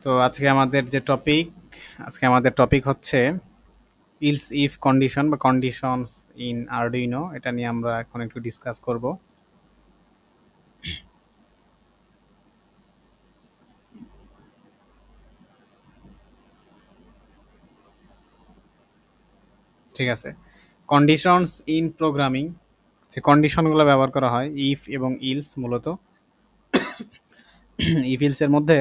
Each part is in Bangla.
তো আজকে আমাদের টপিক হচ্ছে ইলস ইফ কন্ডিশন বা কন্ডিশনস ইন আরডুইনো। এটা নিয়ে আমরা এখন একটু ডিসকাস করব। ঠিক আছে, কন্ডিশনস ইন প্রোগ্রামিং, যে কন্ডিশনগুলো ব্যবহার করা হয় ইফ এবং ইলস মূলত। ইফ ইলসের মধ্যে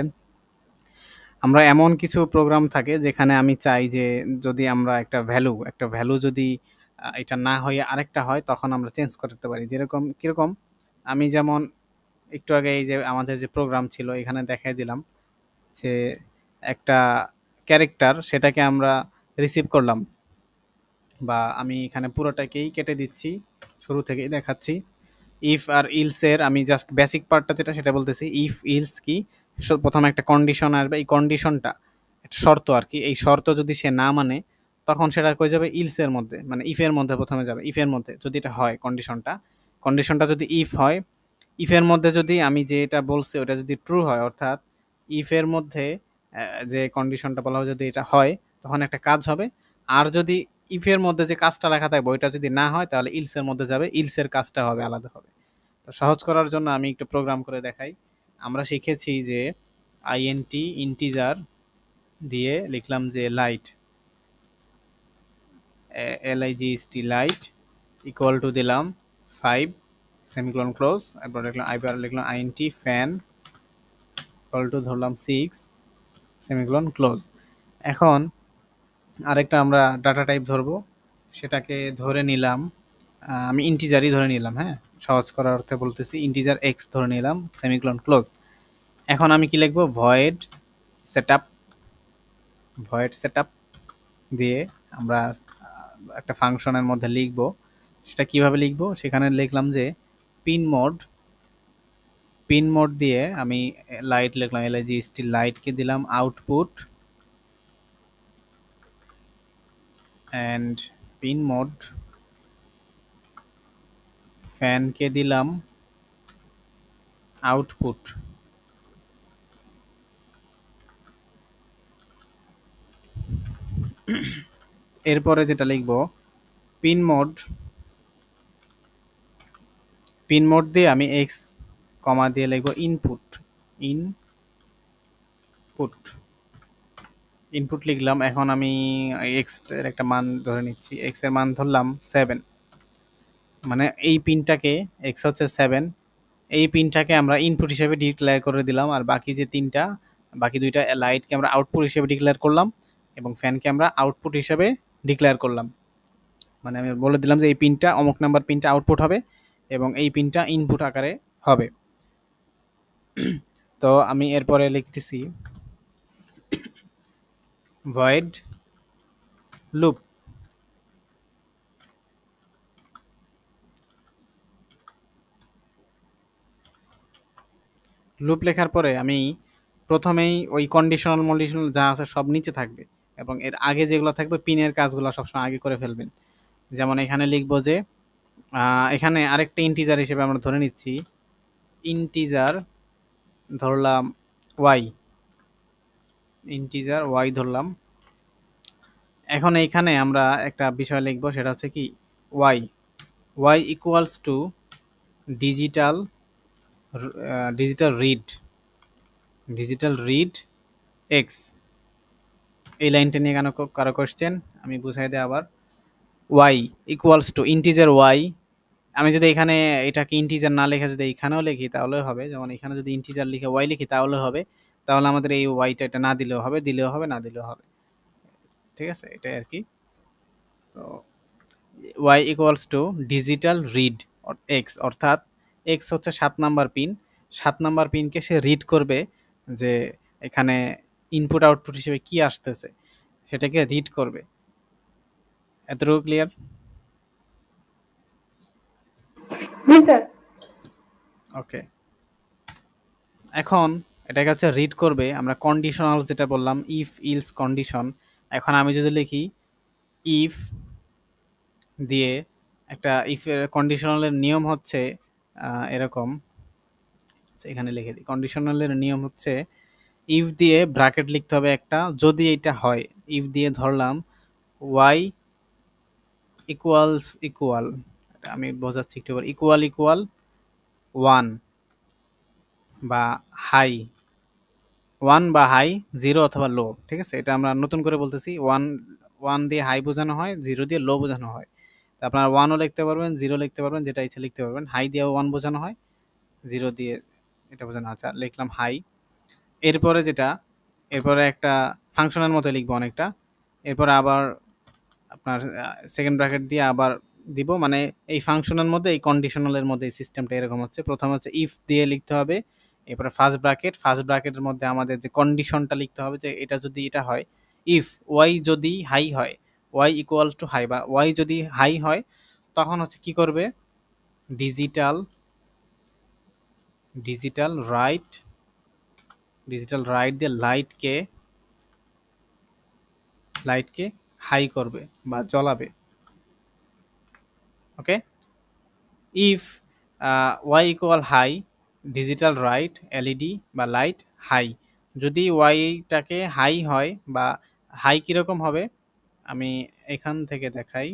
আমরা এমন কিছু প্রোগ্রাম থাকে যেখানে আমি চাই যে যদি আমরা একটা ভ্যালু যদি এটা না হয়ে আরেকটা হয় তখন আমরা চেঞ্জ করতে পারি। যেরকম কিরকম, আমি যেমন একটু আগে এই যে আমাদের যে প্রোগ্রাম ছিল এখানে দেখাই দিলাম যে একটা ক্যারেক্টার, সেটাকে আমরা রিসিভ করলাম, বা আমি এখানে পুরোটাকেই কেটে দিচ্ছি, শুরু থেকেই দেখাচ্ছি। ইফ আর ইলসের আমি জাস্ট বেসিক পার্টটা যেটা সেটা বলতেছি। ইফ ইলস কি, প্রথমে একটা কন্ডিশন আসবে, এই কন্ডিশনটা একটা শর্ত আর কি, এই শর্ত যদি সে না মানে তখন সেটা কই যাবে ইলসের মধ্যে, মানে ইফের মধ্যে প্রথমে যাবে। ইফের মধ্যে যদি এটা হয় কন্ডিশনটা যদি ইফ হয়, ইফের মধ্যে যদি আমি যেটা বলছি ওটা যদি ট্রু হয়, অর্থাৎ ইফের মধ্যে যে কন্ডিশনটা বলা হয় যদি এটা হয় তখন একটা কাজ হবে। আর যদি ইফের মধ্যে যে কাজটা লেখা থাকবে ওইটা যদি না হয় তাহলে ইলসের মধ্যে যাবে, ইলসের কাজটা হবে আলাদা হবে। তো সহজ করার জন্য আমি একটু প্রোগ্রাম করে দেখাই। আমরা শিখেছি যে আইএনটি ইন্টিজার দিয়ে লিখলাম যে light, LIGST light equal to দিলাম 5 সেমিকোলন ক্লোজ, এবার লিখলাম আইএনটি ফ্যান ইকুয়াল টু ধরলাম 6 সেমিকোলন ক্লোজ। এখন আরেকটা আমরা ডাটা টাইপ ধরবো, সেটাকে ধরে নিলাম আমি ইন্টিজারই ধরে নিলাম, হ্যাঁ সহজ করার অর্থে বলতেছি, ইন্টিজার এক্স ধরে নিলাম সেমিকোলন ক্লোজ। এখন আমি কি লিখবো, সেটআপ ভয়েড সেটআপ দিয়ে আমরা একটা ফাংশনের মধ্যে লিখব। সেটা কিভাবে লিখব, সেখানে লিখলাম যে পিন মোড দিয়ে আমি লাইট লিখলাম, LIGST লাইটকে দিলাম আউটপুট, অ্যান্ড পিন মোড ফ্যানকে দিলাম আউটপুট। এরপরে যেটা লিখব, পিন মোড দিয়ে আমি এক্স কমা দিয়ে লিখব ইনপুট ইনপুট লিখলাম। এখন আমি এক্স এর একটা মান ধরে নিচ্ছি, এক্স এর মান ধরলাম 7, মানে এই পিনটাকে এক্স হচ্ছে 7, এই পিনটাকে আমরা ইনপুট হিসেবে ডিক্লেয়ার করে দিলাম। আর বাকি দুইটা লাইটকে আমরা আউটপুট হিসেবে ডিক্লেয়ার করলাম এবং ফ্যানকে আমরা আউটপুট হিসেবে ডিক্লেয়ার করলাম। মানে আমি বলে দিলাম যে এই পিনটা অমুক নাম্বার পিনটা আউটপুট হবে এবং এই পিনটা ইনপুট আকারে হবে। তো আমি এরপরে লিখতেছি ভয়েড লুপ। লুপ লেখার পরে আমি প্রথমেই ওই কন্ডিশনাল যা আছে সব নিচে থাকবে এবং এর আগে যেগুলো থাকবে পিনের কাজগুলো সবসময় আগে করে ফেলবেন। যেমন এখানে লিখবো যে এখানে আরেকটা ইন্টিজার হিসেবে আমরা ধরে নিচ্ছি, ইন্টিজার ধরলাম ওয়াই, ইন্টিজার ওয়াই ধরলাম। এখন এইখানে আমরা একটা বিষয় লিখবো, সেটা হচ্ছে কি Y Y equals to digital digital read X. এই লাইনটা নিয়ে কেন কারো কোশ্চেন আমি বুঝাই দিই আবার। Y equals to integer Y, আমি যদি এখানে এটাকে ইন্টিজার না লিখে যদি এখানেও লিখি তাহলে হবে, যেমন এখানে যদি ইন্টিজার লিখে ওয়াই লিখি তাহলে হবে, তাহলে আমাদের এই ওয়াইটা এটা না দিলেও হবে, দিলেও হবে, না দিলেও হবে। ঠিক আছে, এটাই আর কি। তো Y equals to digital read X, অর্থাৎ এক্স হচ্ছে 7 নাম্বার পিন, 7 নাম্বার পিনকে সে রিড করবে যে এখানে ইনপুট আউটপুট হিসেবে কি আসতেছে সেটাকে রিড করবে। এতটুকু ক্লিয়ার? জি স্যার। ওকে, এখন এটাকে হচ্ছে রিড করবে। আমরা কন্ডিশনাল যেটা বললাম ইফ ইলস কন্ডিশন, এখন আমি যদি লিখি ইফ দিয়ে একটা ইফের কন্ডিশনালের নিয়ম হচ্ছে এরকম, এখানে লিখে দিই, কন্ডিশনালের নিয়ম হচ্ছে ইফ দিয়ে ব্র্যাকেট লিখতে হবে একটা, যদি এটা হয় ইফ দিয়ে ধরলাম ওয়াই ইকুয়ালস ইকুয়াল, আমি বোঝাচ্ছি একটু, ইকুয়াল ইকুয়াল 1 বা হাই, 1 বা হাই, 0 অথবা লো। ঠিক আছে, এটা আমরা নতুন করে বলতেছি। 1 দিয়ে হাই বোঝানো হয়, 0 দিয়ে লো বোঝানো হয়। তো আপনারা 1ও লিখতে পারবেন, 0 লিখতে পারবেন, যেটা ইচ্ছা লিখতে পারবেন। হাই দিয়েও 1 বোঝানো হয়, 0 দিয়ে এটা বোঝানো। আচ্ছা, লিখলাম হাই। এরপরে যেটা, এরপরে একটা ফাংশনের মতো লিখবো অনেকটা। এরপরে আবার আপনার সেকেন্ড ব্র্যাকেট দিয়ে আবার দিব, মানে এই ফাংশনের মধ্যে, এই কন্ডিশনালের মধ্যে এই সিস্টেমটা এরকম হচ্ছে। প্রথমে হচ্ছে ইফ দিয়ে লিখতে হবে, এরপরে ফার্স্ট ব্র্যাকেট, ফার্স্ট ব্র্যাকেটের মধ্যে আমাদের যে কন্ডিশনটা লিখতে হবে, যে এটা যদি এটা হয়, ইফ ওয়াই যদি হাই হয়, ওয়াই ইকুয়াল টু হাই, বা ওয়াই যদি হাই হয়, তখন হচ্ছে কি করবে, digital digital write, digital write দিয়ে লাইটকে হাই করবে বা জ্বলাবে। Okay, if Y equal high, digital write LED বা লাইট হাই। যদি ওয়াইটাকে হাই হয়, বা হাই কীরকম হবে আমি এখান থেকে দেখাই।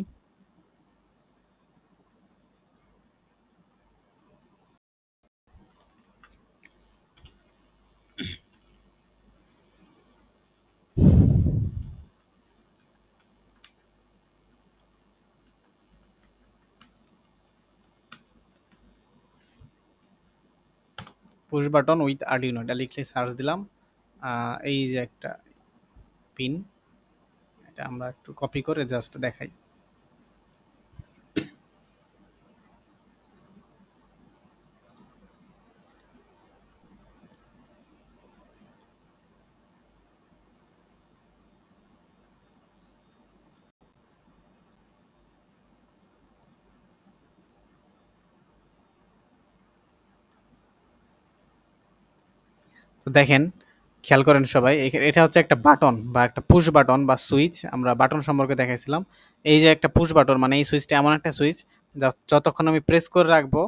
পুশ বাটন উইথ আর্ডিনো, এটা লিখলে সার্চ দিলাম, এই যে একটা পিন, এটা আমরা একটু কপি করে জাস্ট দেখাই। তো দেখেন, খেয়াল করেন সবাই, এটা হচ্ছে একটা বাটন বা একটা পুশ বাটন বা সুইচ। আমরা বাটন সম্পর্কে দেখাইছিলাম। এই যে একটা পুশ বাটন, মানে এই সুইচটা এমন একটা সুইচ যা যতক্ষণ আমি প্রেস করে রাখবো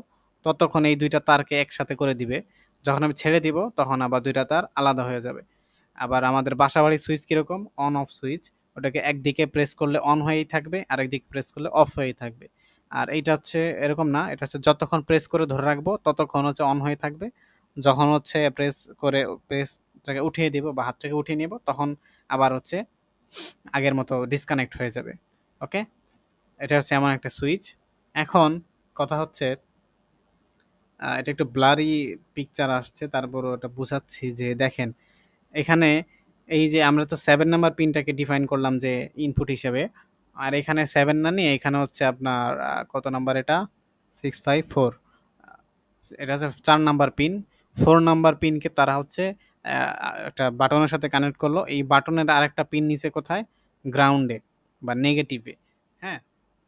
ততক্ষণ এই দুইটা তারকে একসাথে করে দিবে। যখন আমি ছেড়ে দিব তখন আবার দুইটা তার আলাদা হয়ে যাবে। আবার আমাদের বাসাবাড়ির সুইচ কীরকম, অন অফ সুইচ, ওটাকে একদিকে প্রেস করলে অন হয়েই থাকবে, আরেকদিকে প্রেস করলে অফ হয়েই থাকবে। আর এইটা হচ্ছে এরকম না, এটা হচ্ছে যতক্ষণ প্রেস করে ধরে রাখবো ততক্ষণ হচ্ছে অন হয়ে থাকবে। যখন হচ্ছে প্রেসটাকে উঠিয়ে দিব বা হাতটাকে উঠিয়ে নিব, তখন আবার হচ্ছে আগের মতো ডিসকানেক্ট হয়ে যাবে। ওকে, এটা হচ্ছে এমন একটা সুইচ। এখন কথা হচ্ছে, এটা একটু ব্লারি পিকচার আসছে, তারপরও এটা বুঝাচ্ছি যে দেখেন, এখানে এই যে আমরা তো 7 নাম্বার পিনটাকে ডিফাইন করলাম যে ইনপুট হিসেবে। আর এখানে 7 না নিয়ে এখানে হচ্ছে আপনার কত নাম্বার এটা, 654, এটা হচ্ছে 4 নাম্বার পিন। 4 নাম্বার পিনকে তারা হচ্ছে একটা বাটনের সাথে কানেক্ট করলো। এই বাটনের আরেকটা পিন নিচে কোথায়, গ্রাউন্ডে বা নেগেটিভে। হ্যাঁ,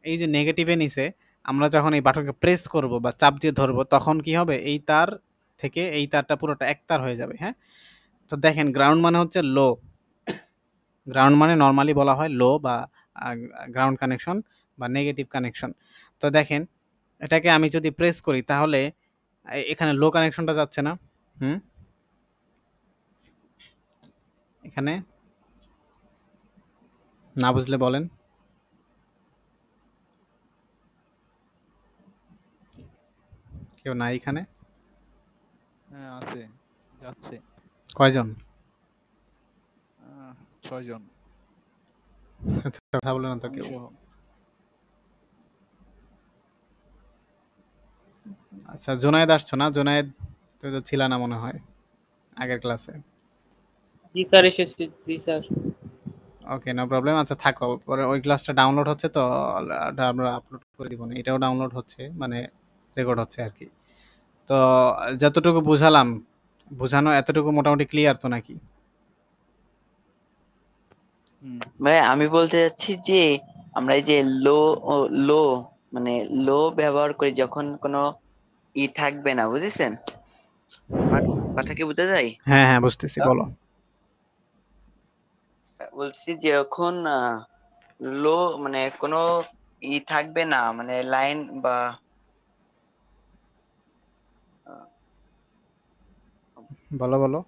এই যে নেগেটিভে নিচে, আমরা যখন এই বাটনকে প্রেস করব বা চাপ দিয়ে ধরবো, তখন কি হবে, এই তার থেকে এই তারটা পুরোটা এক তার হয়ে যাবে। হ্যাঁ, তো দেখেন, গ্রাউন্ড মানে হচ্ছে লো, গ্রাউন্ড মানে নর্মালি বলা হয় লো বা গ্রাউন্ড কানেকশন বা নেগেটিভ কানেকশন। তো দেখেন, এটাকে আমি যদি প্রেস করি তাহলে এখানে লো কানেকশনটা যাচ্ছে না। হুম, এখানে না বুঝলে বলেন। কেউ নাই এখানে? হ্যাঁ আছে, যাচ্ছে। কয়জন? 6 জন, আচ্ছা, কথা বলে না তো আমি কেউ। সহ। আচ্ছা, জুনায়েদ আসছো না? জুনায়েদ, তুই তো ছিল না মনে হয় আগের ক্লাসে। জি স্যার, এসেছি। জি স্যার। ওকে, নো প্রবলেম। আচ্ছা, থাকো, পরে ওই ক্লাসটা ডাউনলোড হচ্ছে তো, ওটা আমরা আপলোড করে দিব না, এটাও ডাউনলোড হচ্ছে, মানে রেকর্ড হচ্ছে আর কি। তো যতটুকু বুঝালাম, বুঝানো এতটুকু মোটামুটি ক্লিয়ার তো নাকি? ভাই আমি বলতে চাচ্ছি যে আমরা এই যে লো লো মানে লো ব্যবহার করি যখন কোনো থাকবে না, বুঝেছেন? আমার কথা কি বুঝা যায়? হ্যাঁ হ্যাঁ, বুঝতেছি, বলো। বলছি যে যখন লো মানে কোনো থাকবে না, মানে লাইন বা আহ, বলো বলো।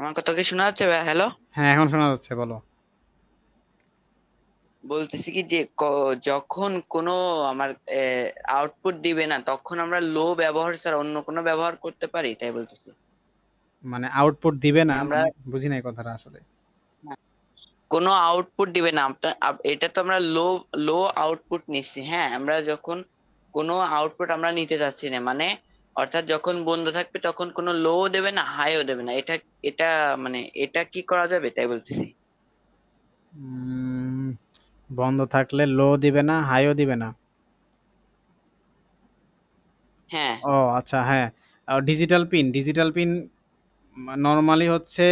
আমার কথা কি শোনা যাচ্ছে ভাই? হ্যালো, হ্যাঁ এখন শোনা যাচ্ছে, বলো। বলতেছি কি যে যখন কোনো আমার আউটপুট দিবে না তখন আমরা লো ব্যবহার ছাড়া অন্য কোনো ব্যবহার করতে পারি, তাই বলতেছি। মানে আউটপুট দিবে না, মানে আমরা মানে বুঝি নাই কথাটা আসলে। কোনো আউটপুট দিবে না এটা তো আমরা লো লো আউটপুট নিচ্ছি। হ্যাঁ, আমরা যখন কোনো আউটপুট আমরা নিতে যাচ্ছি না, মানে অর্থাৎ যখন বন্ধ থাকবে তখন কোনো লো দেবে না, হাইও দেবে না। এটা এটা মানে এটা কি করা যাবে, তাই বলতেছি। উম, বন্ধ থাকলে লো দিবে না, হাইও দিবে না। হ্যাঁ, ও আচ্ছা, হ্যাঁ। ডিজিটাল পিন নরমালি হচ্ছে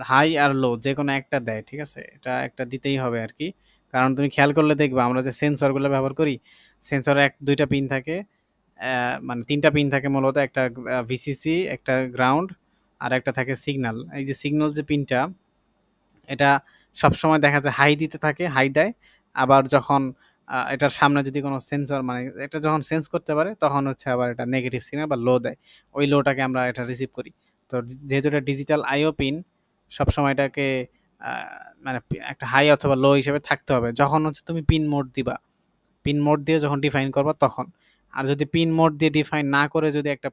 হাই আর লো যে কোনো একটা দেয়, ঠিক আছে? এটা একটা দিতেই হবে আর কি। কারণ তুমি খেয়াল করলে দেখবা আমরা যে সেন্সরগুলো ব্যবহার করি, সেন্সরে দুইটা পিন থাকে, মানে তিনটা পিন থাকে মূলত। একটা ভিসিসি, একটা গ্রাউন্ড, আর একটা থাকে সিগন্যাল। এই যে সিগন্যাল যে পিনটা, এটা সবসময় দেখা যায় হাই দিতে থাকে, হাই দেয়। আবার যখন এটার সামনে যদি কোনো সেন্সর, মানে এটা যখন সেন্স করতে পারে তখন হচ্ছে আবার এটা নেগেটিভ সিগন্যাল বা লো দেয়। ওই লোটাকে আমরা এটা রিসিভ করি। তো যেহেতু এটা ডিজিটাল আইও পিন, সবসময় এটাকে মানে একটা হাই অথবা লো হিসেবে থাকতে হবে যখন হচ্ছে তুমি পিন মোড দিবা। পিন মোড দিয়ে যখন ডিফাইন করবা তখন। আর যদি পিন মোড দিয়ে ডিফাইন না করে যদি একটা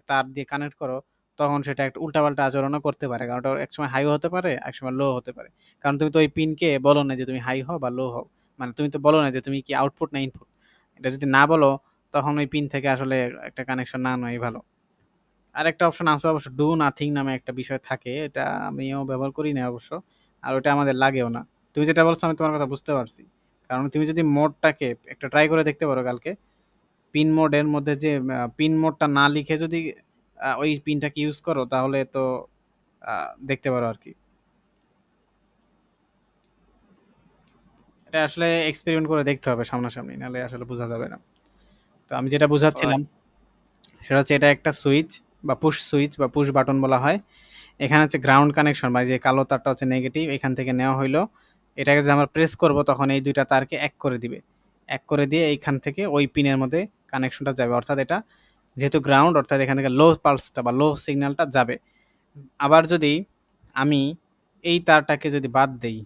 তার দিয়ে কানেক্ট করো, তখন সেটা একটা উল্টাপাল্টা আচরণও করতে পারে। কারণ ওটা একসময় হাইও হতে পারে, একসময় লো হতে পারে। কারণ তুমি তো ওই পিনকে বলো না যে তুমি হাই হও বা লো হও। মানে তুমি তো বলো না যে তুমি কি আউটপুট না ইনপুট। এটা যদি না বলো, তখন ওই পিন থেকে আসলে একটা কানেকশন না নেওয়াই ভালো। আরেকটা অপশন আছে অবশ্য, ডু নাথিং নামে একটা বিষয় থাকে, এটা আমিও ব্যবহার করি না অবশ্য। আর ওটা আমাদের লাগেও না। তুমি যেটা বলছো আমি তোমার কথা বুঝতে পারছি। কারণ তুমি যদি মোডটাকে একটা ট্রাই করে দেখতে পারো কালকে, পিন মোডের মধ্যে যে পিন মোডটা না লিখে যদি ওই পিনটাকে ইউজ করো, তাহলে তো দেখতে পারো আর কি। এটা আসলে এক্সপেরিমেন্ট করে দেখতে হবে সামনাসামনি, নাহলে আসলে বোঝা যাবে না। তো আমি যেটা ও বুঝাচ্ছিলাম সেটা হচ্ছে, এটা একটা সুইচ বা পুশ সুইচ বা পুশ বাটন বলা হয়। এখানে হচ্ছে গ্রাউন্ড কানেকশন বা যে কালো তারটা হচ্ছে নেগেটিভ, এখান থেকে নেওয়া হইলো। এটাকে যে আমরা প্রেস করব তখন এই দুইটা তারকে এক করে দিবে। এক করে দিয়ে এইখান থেকে ওই পিনের মধ্যে কানেকশনটা যাবে। অর্থাৎ এটা যেহেতু গ্রাউন্ড, অর্থাৎ এখান থেকে লো পালসটা বা লো সিগন্যালটা যাবে। আবার যদি আমি এই তারটাকে যদি বাদ দেই,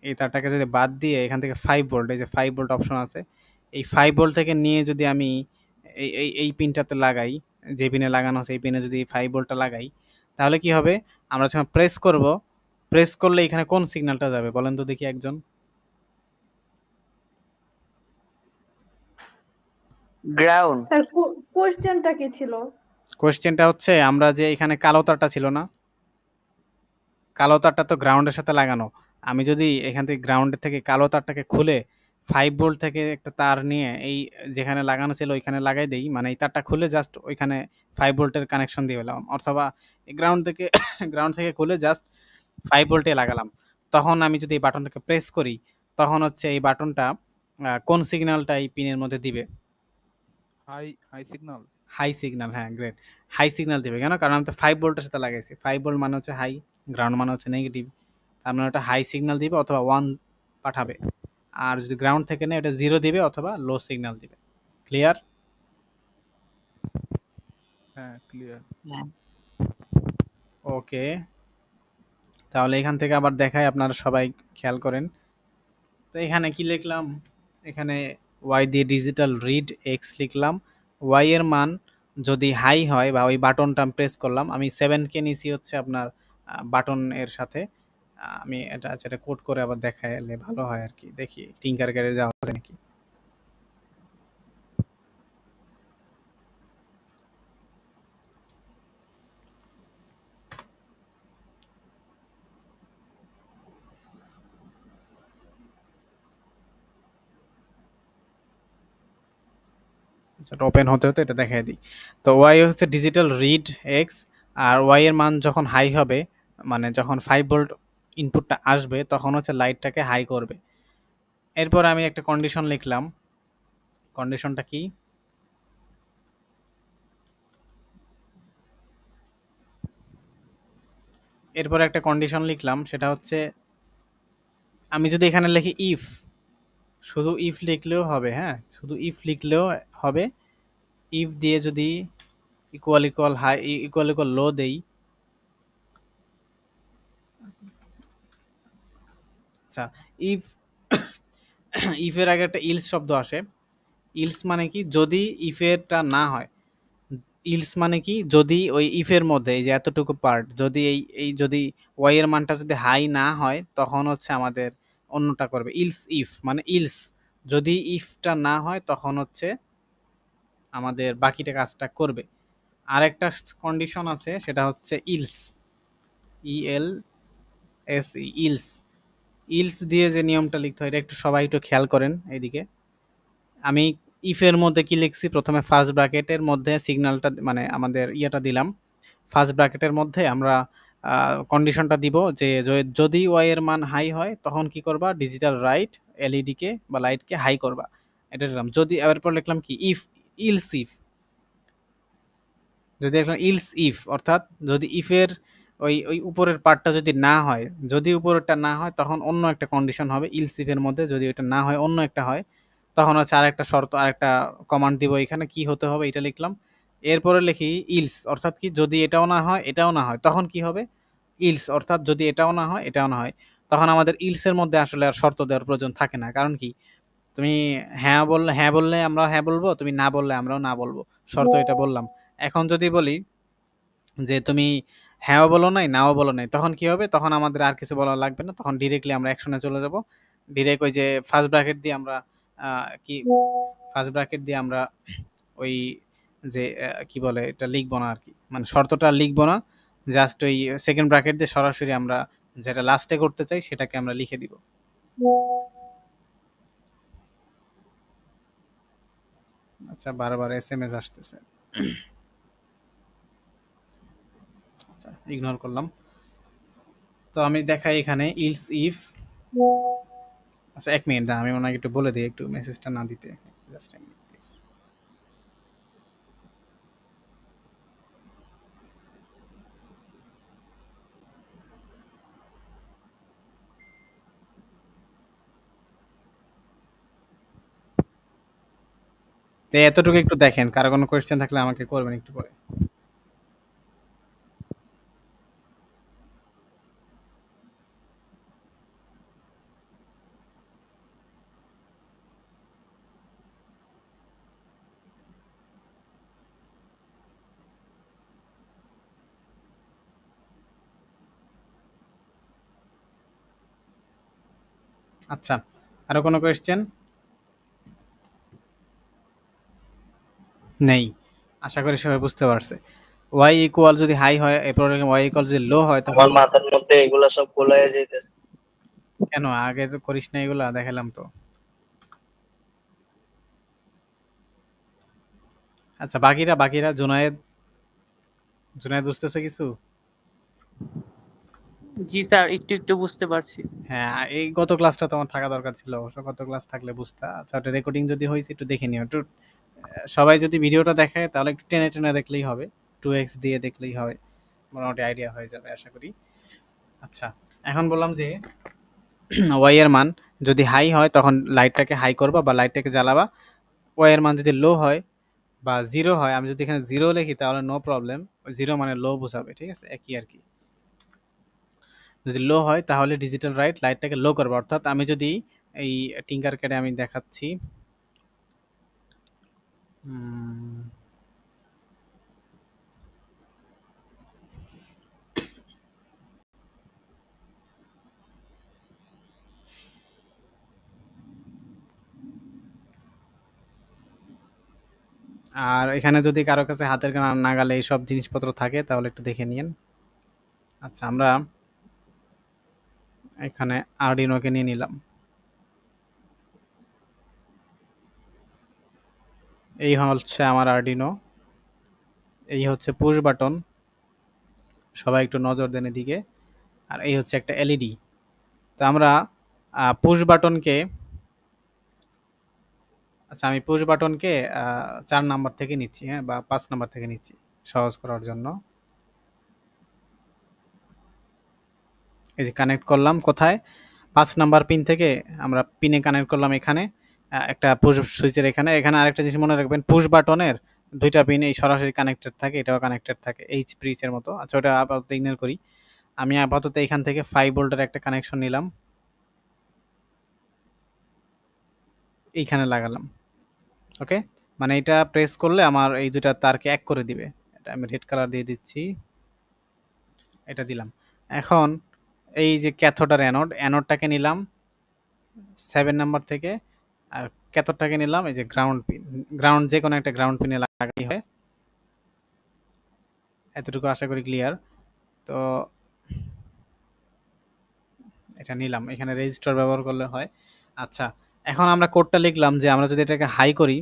এই তারটাকে যদি বাদ দিয়ে এখান থেকে 5 ভোল্ট, এই যে 5 ভোল্ট অপশন আছে, এই 5 ভোল্ট থেকে নিয়ে যদি আমি এই পিনটাতে লাগাই, যে পিনে লাগানো আছে এই পিনে যদি 5 ভোল্টটা লাগাই, তাহলে কি হবে? আমরা যখন প্রেস করব, প্রেস করলে এখানে কোন সিগন্যালটা যাবে বলেন তো দেখি একজন। গ্রাউন্ড। স্যার কোশ্চেনটা কি ছিল? কোয়েশ্চেনটা হচ্ছে, আমরা যে এখানে কালো তারটা ছিল না, কালো তারটা তো গ্রাউন্ডের সাথে লাগানো। আমি যদি এখান থেকে গ্রাউন্ডের থেকে কালো তারটাকে খুলে 5 ভোল্ট থেকে একটা তার নিয়ে এই যেখানে লাগানো ছিল ওইখানে লাগাই দেই, মানে এই তারটা খুলে জাস্ট ওইখানে 5 ভোল্টের কানেকশন দিয়ে দিলাম, অথবা গ্রাউন্ড থেকে গ্রাউন্ড থেকে খুলে জাস্ট 5 ভোল্টে লাগালাম। তখন আমি যদি এই বাটনটাকে প্রেস করি, তখন হচ্ছে এই বাটনটা কোন সিগন্যালটা এই পিনের মধ্যে দিবে? High high signal. High signal, হ্যাঁ গ্রেট। হাই সিগন্যাল দিবে কেন? কারণ আমি তো 5 ভোল্টের সাথে লাগাইছি। 5 ভোল্ট মানে হচ্ছে হাই, গ্রাউন্ড মানে হচ্ছে নেগেটিভ। তার মানে ওটা হাই সিগন্যাল দিবে অথবা 1 পাঠাবে। আর যদি গ্রাউন্ড থেকে নেয় এটা 0 দিবে অথবা লো সিগন্যাল দিবে। ক্লিয়ার? হ্যাঁ, ক্লিয়ার। ওকে, তাহলে এখান থেকে আবার দেখায়, আপনারা সবাই খেয়াল করেন। তো এখানে কি লিখলাম? এখানে ওয়াই দিয়ে ডিজিটাল রিড এক্স লিখলাম। ওয়াই এর মান যদি হাই হয় বা ওই বাটনটা আমি প্রেস করলাম, আমি 7কে নিছি হচ্ছে আপনার বাটন এর সাথে। আমি এটা কোড করে আবার দেখাইলে ভালো হয় আর কি। দেখি টিঙ্কার ক্যারে যাওয়া যায় নাকি। ওপেন হতে হতে এটা দেখাই দিই। তো ওয়াই হচ্ছে ডিজিটাল রিড এক্স। আর ওয়াই এর মান যখন হাই হবে, মানে যখন 5 ভোল্ট ইনপুটটা আসবে, তখন হচ্ছে লাইটটাকে হাই করবে। এরপর আমি একটা কন্ডিশন লিখলাম। কন্ডিশনটা কি? এরপর একটা কন্ডিশন লিখলাম, সেটা হচ্ছে আমি যদি এখানে লিখি ইফ, শুধু ইফ লিখলেও হবে। হ্যাঁ, শুধু ইফ লিখলেও হবে। ইফ দিয়ে যদি equal equal high equal equal low দেই, আচ্ছা, ইফ ইফের আগে একটা ইলস শব্দ আসে। ইলস মানে কি, যদি ইফেরটা না হয়। ইলস মানে কি, যদি ওই ইফের মধ্যে এই যে এতটুকু পার্ট যদি এই যদি ওয়াই এর মানটা যদি হাই না হয় তখন হচ্ছে আমাদের অন্যটা করবে। ইলস ইফ মানে ইলস, যদি ইফটা না হয় তখন হচ্ছে আমাদের বাকিটা কাজটা করবে। আর একটা কন্ডিশন আছে, সেটা হচ্ছে else, El S, else. Else দিয়ে যে নিয়মটা লিখতে হয় এটা একটু সবাই একটু খেয়াল করেন এইদিকে। আমি ইফের মধ্যে কি লিখছি, প্রথমে ফার্স্ট ব্র্যাকেটের মধ্যে সিগন্যালটা মানে আমাদের ইয়েটা দিলাম। ফার্স্ট ব্র্যাকেটের মধ্যে আমরা কন্ডিশনটা দিব যে যদি ওয়াই এর মান হাই হয় তখন কি করবা, ডিজিটাল রাইট এলইডিকে বা লাইটকে হাই করবা, এটা দিলাম। যদি এরপর লিখলাম কি ইফ, ইলস ইফ, যদি লিখলাম ইলস ইফ অর্থাৎ যদি ইফের ওই ওই উপরের পার্টটা যদি না হয়, যদি উপরেরটা না হয় তখন অন্য একটা কন্ডিশন হবে ইলস ইফের মধ্যে। যদি ওইটা না হয় অন্য একটা হয় তখন হচ্ছে আরেকটা শর্ত, আরেকটা কমান্ড দিব এখানে, কি হতে হবে এটা লিখলাম। এরপরে লিখি ইলস অর্থাৎ কি, যদি এটাও না হয় এটাও না হয় তখন কি হবে, ইলস অর্থাৎ যদি এটাও না হয় এটাও না হয় তখন আমাদের ইলসের মধ্যে আসলে আর শর্ত দেওয়ার প্রয়োজন থাকে না। কারণ কি, তুমি হ্যাঁ বললে আমরা হ্যাঁ বলবো, তুমি না বললে আমরাও না বলবো, শর্ত এটা বললাম। এখন যদি বলি যে তুমি হ্যাঁও বলো নাই নাও বলো নাই তখন কি হবে, তখন আমাদের আর কিছু বলা লাগবে না, তখন ডিরেক্টলি আমরা অ্যাকশনে চলে যাব। ডিরেক্ট ওই যে ফার্স্ট ব্র্যাকেট দিয়ে আমরা কি ফার্স্ট ব্র্যাকেট দিয়ে আমরা ওই যে কি বলে এটা লিখবো না আর কি, মানে শর্তটা লিখবো না, জাস্ট ওই সেকেন্ড ব্র্যাকেট দিয়ে সরাসরি আমরা যেটা লাস্টে করতে চাই সেটাকে আমরা লিখে দিব। আচ্ছা, বারবার এসএমএস আসতেছে, আচ্ছা ইগনোর করলাম। তো আমি দেখাই এখানে ইলস ইফ। আচ্ছা এক মিনিট দাঁড়ান, আমি ওনাকে একটু বলে দিই একটু মেসেজটা না দিতে, জাস্ট এক মিনিট প্লিজ। তো এতটুকু একটু দেখেন, কারো কোনো কোয়েশ্চেন থাকলে আমাকে করবেন একটু পরে। আচ্ছা, আরো কোনো কোয়েশ্চেন নেই? আশা করি সবাই বুঝতে পারছে। ওয়াই ইকুয়াল যদি হাই হয়, এরপর ওয়াই ইকুয়াল যদি লো হয় তখন আমার মাথার মধ্যে এগুলা সব গোলায় যাইতেছে। কেন আগে তো করিস না এগুলা, দেখালাম তো। আচ্ছা বাকিরা বাকিরা জুনায়েদ, জুনায়েদ বুঝতেছে কিছু? জি স্যার, একটু একটু বুঝতে পারছি। হ্যাঁ, এই গত ক্লাসটা তোমার থাকা দরকার ছিল অবশ্য, গত ক্লাস থাকলে বুঝতা। আচ্ছা ওটা রেকর্ডিং যদি হয়েছে একটু দেখে নিও একটু। সবাই যদি ভিডিওটা দেখে তাহলে একটু টেনে টেনে দেখলেই হবে, 2x দিয়ে দেখলেই হবে, মোটামুটি আইডিয়া হয়ে যাবে আশা করি। আচ্ছা, এখন বললাম যে ওয়াই এর মান যদি হাই হয় তখন লাইটটাকে হাই করবা বা লাইটটাকে জ্বালাবা। ওয়াই এর মান যদি লো হয় বা জিরো হয়, আমি যদি এখানে জিরো লিখি তাহলে নো প্রবলেম, জিরো মানে লো বোঝাবে, ঠিক আছে, একই আর কি। যদি লো হয় তাহলে ডিজিটাল রাইট লাইটটাকে লো করবে, অর্থাৎ আমি যদি এই টিঙ্কার ক্যাডে আমি দেখাচ্ছি, আর এখানে যদি কারো কাছে হাতের নাগালে এইসব জিনিসপত্র থাকে তাহলে একটু দেখে নিন। আচ্ছা, আমরা এখানে আরডিনোকে নিয়ে নিলাম। এই হচ্ছে আমার আরডিনো, এই হচ্ছে পুশ বাটন, সবাই একটু নজর দেন এদিকে। আর এই হচ্ছে একটা এলইডি। তো আমরা পুশ বাটনকে, আচ্ছা আমি পুশ বাটনকে 4 নাম্বার থেকে নিচ্ছি, হ্যাঁ, বা 5 নাম্বার থেকে নিচ্ছি সহজ করার জন্য। এই যে কানেক্ট করলাম কোথায়, 5 নাম্বার পিন থেকে আমরা পিনে কানেক্ট করলাম এখানে, একটা পুশ সুইচের এখানে। এখানে আরেকটা জিনিস মনে রাখবেন, পুশ বাটনের 2টা পিন এই সরাসরি কানেক্টেড থাকে, এটাও কানেক্টেড থাকে এইচ ব্রিজের মতো। আচ্ছা ওটা আপাতত ইগনোর করি। আমি আপাতত এখান থেকে 5 ভোল্টের একটা কানেকশন নিলাম। এইখানে লাগালাম। ওকে, মানে এটা প্রেস করলে আমার এই দুটা তারকে এক করে দিবে। এটা আমি রেড কালার দিয়ে দিচ্ছি, এটা দিলাম। এখন এই যে ক্যাথোড আর অ্যানোড, অ্যানোডটাকে নিলাম 7 নাম্বার থেকে, আর ক্যাথোডটাকে নিলাম এই যে গ্রাউন্ড পিন। গ্রাউন্ড যে কোনো একটা গ্রাউন্ড পিনে লাগাই হয়। এতটুকু আশা করি ক্লিয়ার। তো এটা নিলাম, এখানে রেজিস্টার ব্যবহার করলে হয়। আচ্ছা, এখন আমরা কোডটা লিখলাম যে আমরা যদি এটাকে হাই করি,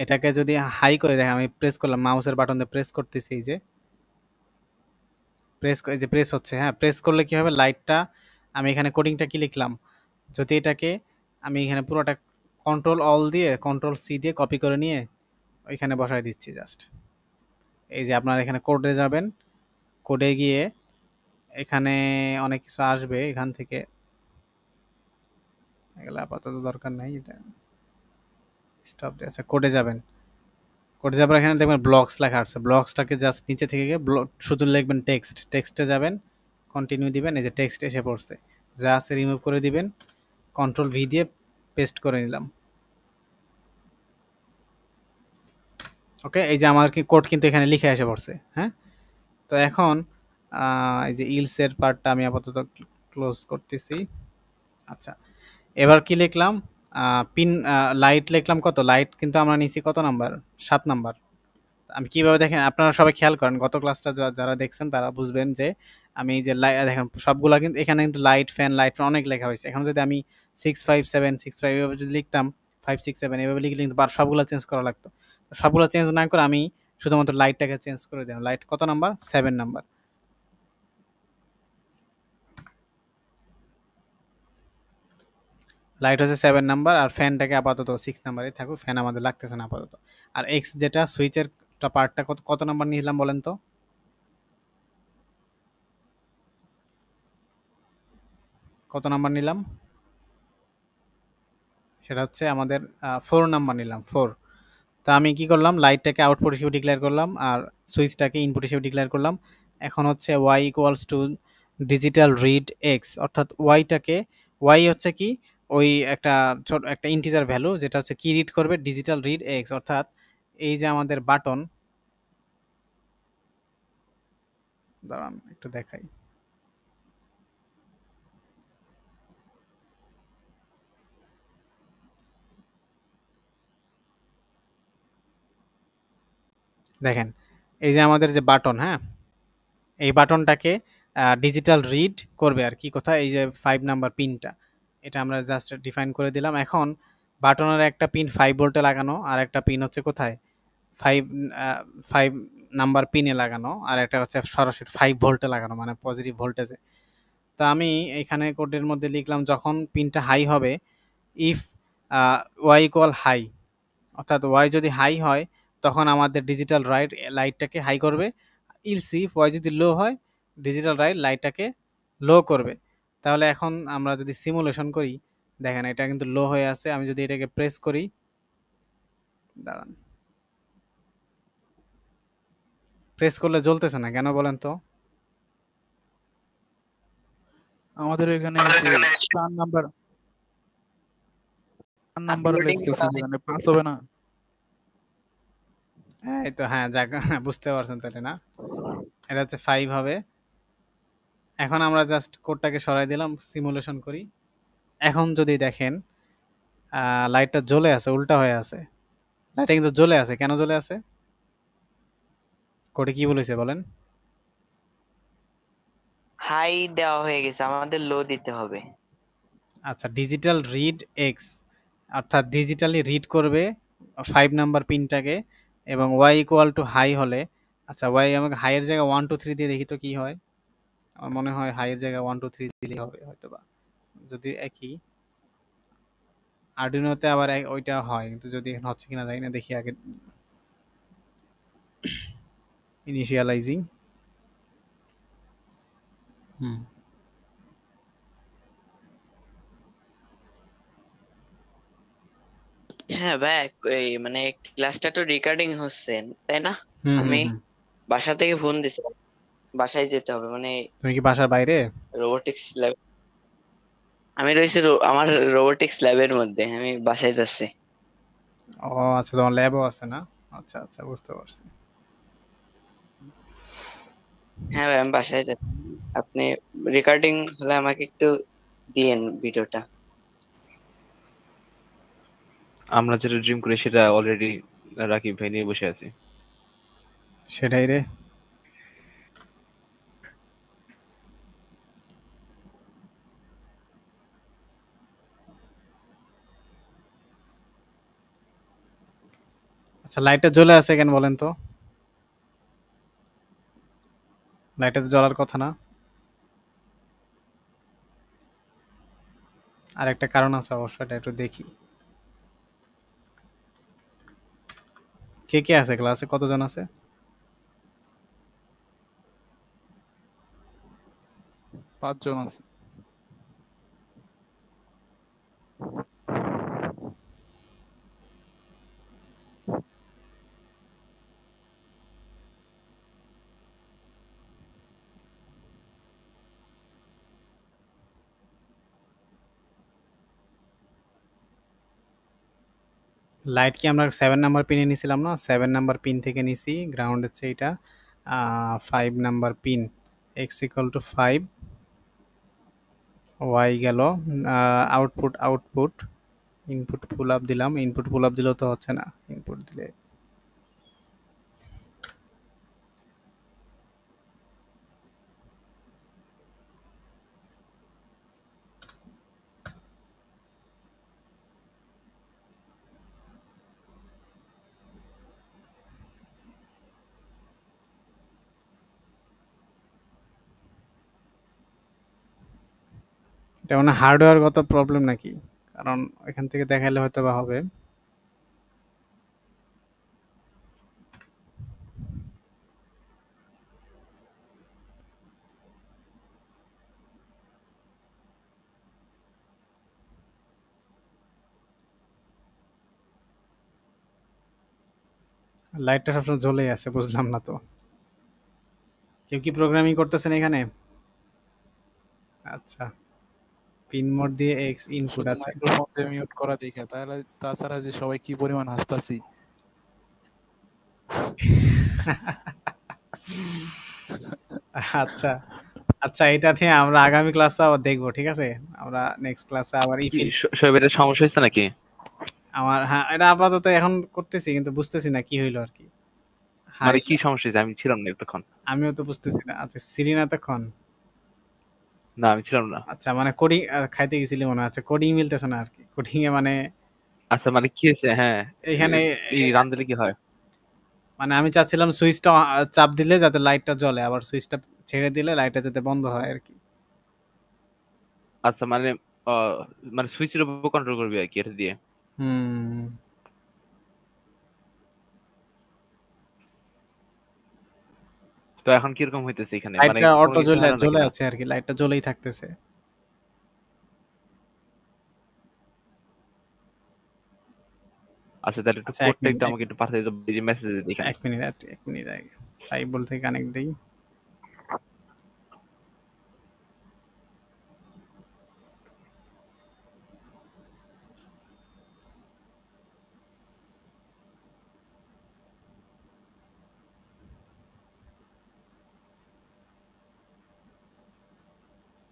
এটাকে যদি হাই করে দেখেন, আমি প্রেস করলাম, মাউসের বাটন দিয়ে প্রেস করতেছি, এই যে প্রেস হচ্ছে। হ্যাঁ, প্রেস করলে কি হবে, লাইটটা, আমি এখানে কোডিংটা কি লিখলাম, যদি এটাকে আমি এখানে পুরোটা কন্ট্রোল অল দিয়ে কন্ট্রোল সি দিয়ে কপি করে নিয়ে ওইখানে বসায় দিচ্ছি জাস্ট। এই যে আপনার এখানে কোডে যাবেন, কোডে গিয়ে এখানে অনেক কিছু আসবে, এখান থেকে এগুলো আপাতত দরকার নাই, এটা স্টপ দিয়ে। আচ্ছা, কোডে যাবেন, কোডে যাবার এখানে দেখবেন ব্লকস লেখা আছে, ব্লকসটাকে জাস্ট নিচে থেকে গিয়ে শুধু লিখবেন টেক্সট, টেক্সটে যাবেন, কন্টিনিউ দিবেন, এই যে টেক্সট এসে পড়ছে, যা আছে রিমুভ করে দিবেন, কন্ট্রোল ভি দিয়ে পেস্ট করে নিলাম। ওকে, এই যে আমার কি কোড কিন্তু এখানে লিখে এসে পড়ছে। হ্যাঁ, তো এখন এই যে ইলসের পার্টটা আমি আপাতত ক্লোজ করতেছি। আচ্ছা, এবার কি লিখলাম, পিন লাইট লিখলাম, কত লাইট কিন্তু আমরা নিছি কত নাম্বার, 7 নাম্বার। আমি কিভাবে দেখেন, আপনারা সবাই খেয়াল করেন, গত ক্লাসটা যারা দেখছেন তারা বুঝবেন যে আমি এই যে দেখেন সবগুলা কিন্তু এখানে কিন্তু লাইট ফ্যান অনেক লেখা হয়েছে। এখন যদি আমি 65765 এভাবে যদি লিখতাম, 567 এভাবে লিখলে কিন্তু সবগুলো চেঞ্জ করা লাগতো। সবগুলো চেঞ্জ না করে আমি শুধুমাত্র লাইটটাকে চেঞ্জ করে দিলাম। লাইট কত নাম্বার, 7 নাম্বার। লাইট হচ্ছে 7 নাম্বার, আর ফ্যানটাকে আপাতত 6 নাম্বারে থাকুক, ফ্যান আমাদের লাগতেছে না আপাতত। আর এক্স যেটা সুইচের পার্টটা কত কত নাম্বার নিলাম বলেন তো, কত নাম্বার নিলাম, সেটা হচ্ছে আমাদের 4 নাম্বার নিলাম, 4। তা আমি কি করলাম, লাইটটাকে আউটপুট হিসেবে ডিক্লেয়ার করলাম আর সুইচটাকে ইনপুট হিসেবে ডিক্লেয়ার করলাম। এখন হচ্ছে Y equals to digital read X, অর্থাৎ ওয়াইটাকে, ওয়াই হচ্ছে কি, ওই একটা ছোট একটা ইন্টিজার ভ্যালু যেটা হচ্ছে কি রিড করবে, ডিজিটাল রিড এক্স, অর্থাৎ এই যে আমাদের বাটন, দাঁড়ান একটু দেখাই, দেখেন এই যে আমাদের যে বাটন, হ্যাঁ, এই বাটনটাকে ডিজিটাল রিড করবে আর কি, কোথায়, এই যে 5 নাম্বার পিনটা, এটা আমরা জাস্ট ডিফাইন করে দিলাম। এখন বাটনের একটা পিন 5 ভোল্টে লাগানো, আর একটা পিন হচ্ছে কোথায়, 5 নাম্বার পিনে লাগানো, আর একটা হচ্ছে সরাসরি 5 ভোল্টে লাগানো, মানে পজিটিভ ভোল্টেজে। তা আমি এখানে কোডের মধ্যে লিখলাম, যখন পিনটা হাই হবে, ইফ ওয়াই ইকুয়াল হাই, অর্থাৎ ওয়াই যদি হাই হয় তখন আমাদের ডিজিটাল লাইটটাকে হাই করবে, ইলস ইফ ওয়াই যদি লো হয়, ডিজিটাল লাইটটাকে লো করবে। তাহলে এখন আমরা যদি সিমুলেশন করি, দেখেন এটা কিন্তু লো হয়ে আছে, আমি যদি এটাকে প্রেস করি, দাঁড়ান, প্রেস করলে জ্বলতেছে না কেন বলেন তো, আমাদের এখানে যে 4 নাম্বার লেখছে এখানে পাস হবে না। হ্যাঁ এই তো, হ্যাঁ যাক, বুঝতে পারছেন তাহলে না, এটা হচ্ছে 5 হবে। এখন আমরা জাস্ট কোডটাকে সরাই দিলাম, সিমুলেশন করি। এখন যদি দেখেন লাইটটা জ্বলে আছে, উল্টা হয়ে আছে, লাইটটা কিন্তু জ্বলে আছে, কেন জ্বলে আছে, কোডে কি বলেছে বলেন, হাই দেওয়া হয়ে গেছে, আমাদের লো দিতে হবে। আচ্ছা, ডিজিটাল রিড এক্স, অর্থাৎ ডিজিটালি রিড করবে 5 নাম্বার পিনটাকে, এবং ওয়াই ইকুয়াল টু হাই হলে, আচ্ছা ওয়াই আমাকে হাইয়ের জায়গায় 1 2 3 দিয়ে দেখি তো কি হয়, আমার মনে হয় হাইয়ের জায়গায় 1 2 3 দিলেই হবে হয়তো বা, যদি একই আরডুইনোতে আবার ওইটা হয়, কিন্তু যদি এখানে হচ্ছে কিনা জানি না, দেখি আগে, ইনিশিয়ালাইজিং, হুম, হ্যাঁ ভাই, এই মানে ক্লাসটা তো রেকর্ডিং হচ্ছে, তাই না? হুম, হুম, আমি হুম। বাসা থেকে ফোন দিছি, বাসায় যেতে হবে, মানে তুমি কি বাসার বাইরে, রোবোটিক্স ল্যাব। আমি রয়েছি আমার রোবোটিক্স ল্যাবের মধ্যে, আমি বাসায় যাচ্ছি। ও আচ্ছা, তোমার ল্যাবও আছে না? আচ্ছা আচ্ছা, বুঝতে পারছি। হ্যাঁ ভাই, আমি বাসায় যাচ্ছি। আপনি রেকর্ডিং হলে আমাকে একটু দিয়েন ভিডিওটা। আমরা যেটা ড্রিম করি সেটা অলরেডি রাকিব ভাই নিয়ে বসে আছি। সেটাই রে। আচ্ছা, লাইটটা জ্বলে আছে কেন বলেন তো? লাইটটা তো জ্বলার কথা না? আর একটা কারণ আছে অবশ্য, এটা একটু দেখি। কে কে আছে ক্লাসে? কতজন আছে? 5 জন আছে। লাইট কি আমরা 7 নাম্বার পিনে নিছিলাম না? 7 নাম্বার পিন থেকে নিছি। গ্রাউন্ড হচ্ছে এটা। 5 number pin. x equal to 5, y গেল output output, input pull up দিলাম। ইনপুট পুল আপ দিলেও তো হচ্ছে না। ইনপুট দিলে এটা মানে হার্ডওয়্যারগত প্রবলেম নাকি? কারণ এখান থেকে দেখাইলে হয়তো বা হবে। লাইটটা সবসময় জ্বলেই আছে, বুঝলাম না তো। কেউ কি প্রোগ্রামিং করতেছেন এখানে? আচ্ছা, পিন মোড দিয়ে এক্স ইনপুট শুধু আছে। মাইক্রোফোনটা মিউট করা দেখে, তাহলে তাছাড়া যে সবাই কি পরিমাণ হাসতাছি। আচ্ছা আচ্ছা, এটা নিয়ে আমরা আগামী ক্লাসে আবার দেখবো, ঠিক আছে? আমরা নেক্সট ক্লাসে আবার কি ইফিলস শোয়েব, এটা সমস্যা হয়েছে নাকি? আমার, হ্যাঁ, এটা আপাতত এখন করতেছি কিন্তু বুঝতেছি না কি হইলো আর কি। মানে হাই, কি সমস্যা হয়েছে? আমি ছিলাম না এতক্ষণ। আমিও তো বুঝতেছি না। আচ্ছা, সিরিনা তখন। না, আমি ছিলাম না। আচ্ছা, মানে কোডিং খাইতে গেছিলি মনে হয়। আচ্ছা, কোডিং মিলতেছে না আর কি। কোডিং এ মানে আচ্ছা, মানে কি হয়েছে? হ্যাঁ, এখানে এই রান দিলে কি হয়? মানে আমি চাচ্ছিলাম সুইচটা চাপ দিলে যাতে লাইটটা জ্বলে, আবার সুইচটা ছেড়ে দিলে লাইটটা যাতে বন্ধ হয় আর কি। আচ্ছা, মানে আহ, মানে সুইচের উপর কন্ট্রোল করবি আর কি এটা দিয়ে। হুম, তো এখন কিরকম হইতেছে এখানে? মানে লাইটটা কোনো অটো কিছু জ্বলে হলো নাকি জ্বলে না? আছে আর কি। লাইটটা জ্বলেই থাকতেছে। আচ্ছা, তাহলে একটু আচ্ছা, এক কোডটা মিনিট একটু আমাকে একটু পাঠিয়ে দাও, এই যে মেসেজে আচ্ছা, এখানে। 1 মিনিট, 1 মিনিট আগে 5 বল থেকে কানেক্ট দেই।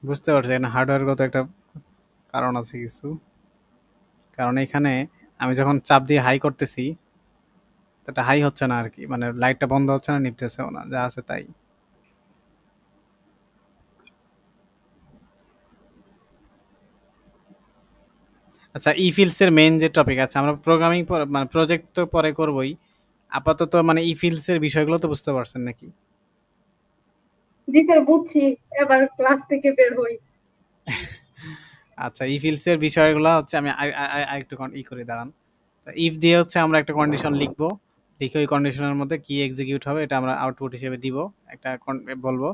বুঝতে পারছি এখানে হার্ডওয়্যারগত একটা কারণ আছে কিছু। কারণ এখানে আমি যখন চাপ দিয়ে হাই করতেছি, তো এটা হাই হচ্ছে না আর কি। মানে লাইটটা বন্ধ হচ্ছে না, নিভতেছেও না, যা আছে তাই। আচ্ছা, ই ফিল্ডস এর মেইন যে টপিক আছে, আমরা প্রোগ্রামিং মানে প্রজেক্ট তো পরে করবই। আপাতত মানে ই ফিল্ডস এর বিষয়গুলো তো বুঝতে পারছেন নাকি? জি স্যার, বুঝছি। এবার ক্লাস থেকে বের হই। আচ্ছা, ই ফিল্ডস এর বিষয়গুলো হচ্ছে আমি আরেকটু ই করে দাঁড়ান। তো ইফ দিয়ে হচ্ছে আমরা একটা কন্ডিশন লিখবো। লিখে ওই কন্ডিশনের মধ্যে কি এক্সিকিউট হবে এটা আমরা আউটপুট হিসেবে দিব। একটা বলবো।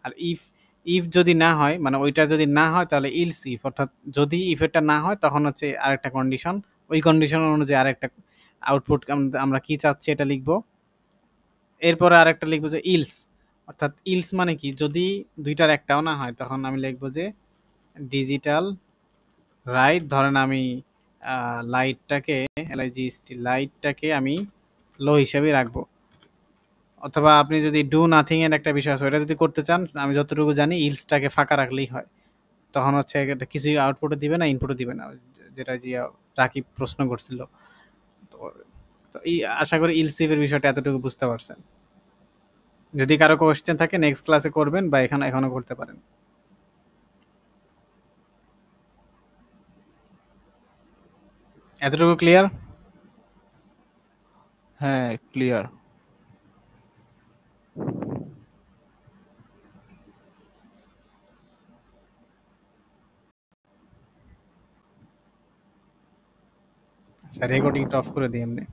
আর ইফ ইফ যদি না হয়, মানে ওইটা যদি না হয় তাহলে ইলস ইফ, অর্থাৎ যদি ইফেরটা না হয় তখন হচ্ছে আরেকটা কন্ডিশন। ওই কন্ডিশন অনুযায়ী আরেকটা আউটপুট আমরা কি চাচ্ছি এটা লিখবো। এরপরে আরেকটা লিখবো যে ইলস, অর্থাৎ ইলস মানে কি, যদি দুইটার একটাও না হয় তখন আমি লিখবো যে ডিজিটাল রাইট, ধরেন আমি লাইটটাকে এলআইজিএসটি লাইটটাকে আমি লো হিসেবেই রাখবো। অথবা আপনি যদি ডু নাথিং এর একটা বিষয় আছে ওটা যদি করতে চান, আমি যতটুকু জানি ইলসটাকে ফাঁকা রাখলেই হয়। তখন হচ্ছে এটা কিছুই আউটপুটও দিবে না, ইনপুটও দিবে না, যেটা জিয়া রাকিব প্রশ্ন করছিল। তো তো এই আশা করি ইলসিফের বিষয়টা এতটুকু বুঝতে পারছেন। যদি কারো কোয়েশ্চেন থাকে নেক্সট ক্লাসে করবেন বা এখনো করতে পারেন। এতটুকু ক্লিয়ার? হ্যাঁ, ক্লিয়ার। আচ্ছা, রেকর্ডিংটা অফ করে দিই এমনি।